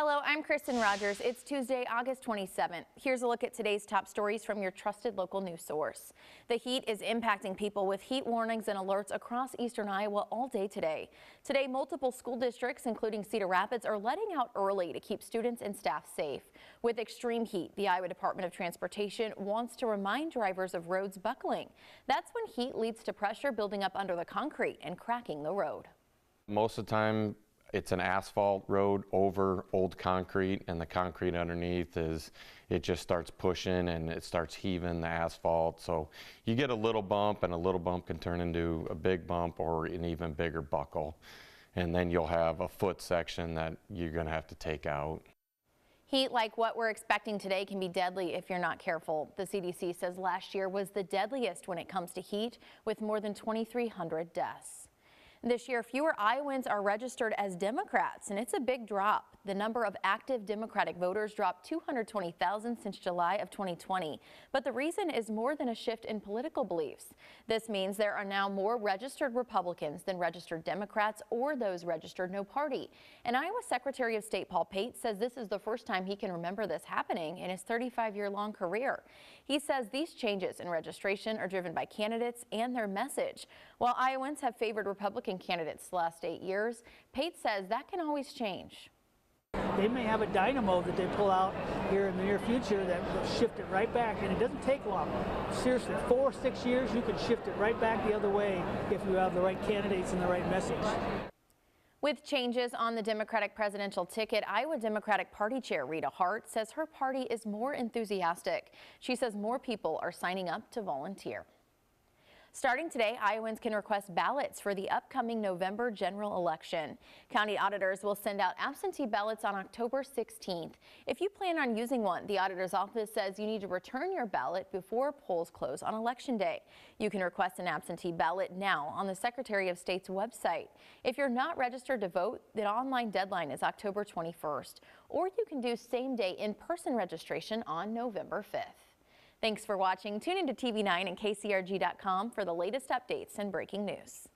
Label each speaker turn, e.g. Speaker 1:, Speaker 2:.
Speaker 1: Hello, I'm Kristen Rogers. It's Tuesday, August 27th. Here's a look at today's top stories from your trusted local news source. The heat is impacting people with heat warnings and alerts across eastern Iowa all day today. Today, multiple school districts, including Cedar Rapids, are letting out early to keep students and staff safe. With extreme heat, the Iowa Department of Transportation wants to remind drivers of roads buckling. That's when heat leads to pressure building up under the concrete and cracking the road.
Speaker 2: Most of the time, it's an asphalt road over old concrete, and the concrete underneath it just starts pushing and it starts heaving the asphalt. So you get a little bump, and a little bump can turn into a big bump or an even bigger buckle. And then you'll have a foot section that you're going to have to take out.
Speaker 1: Heat like what we're expecting today can be deadly if you're not careful. The CDC says last year was the deadliest when it comes to heat, with more than 2,300 deaths. This year, fewer Iowans are registered as Democrats, and it's a big drop. The number of active Democratic voters dropped 220,000 since July of 2020. But the reason is more than a shift in political beliefs. This means there are now more registered Republicans than registered Democrats or those registered no party. And Iowa Secretary of State Paul Pate says this is the first time he can remember this happening in his 35-year-long career. He says these changes in registration are driven by candidates and their message. While Iowans have favored Republican candidates the last 8 years, Pate says that can always change.
Speaker 3: They may have a dynamo that they pull out here in the near future that will shift it right back, and it doesn't take long. Seriously, 4 or 6 years, you can shift it right back the other way if you have the right candidates and the right message.
Speaker 1: With changes on the Democratic presidential ticket, Iowa Democratic Party Chair Rita Hart says her party is more enthusiastic. She says more people are signing up to volunteer. Starting today, Iowans can request ballots for the upcoming November general election. County auditors will send out absentee ballots on October 16th. If you plan on using one, the auditor's office says you need to return your ballot before polls close on Election Day. You can request an absentee ballot now on the Secretary of State's website. If you're not registered to vote, the online deadline is October 21st, or you can do same-day in-person registration on November 5th. Thanks for watching. Tune into TV9 and KCRG.com for the latest updates and breaking news.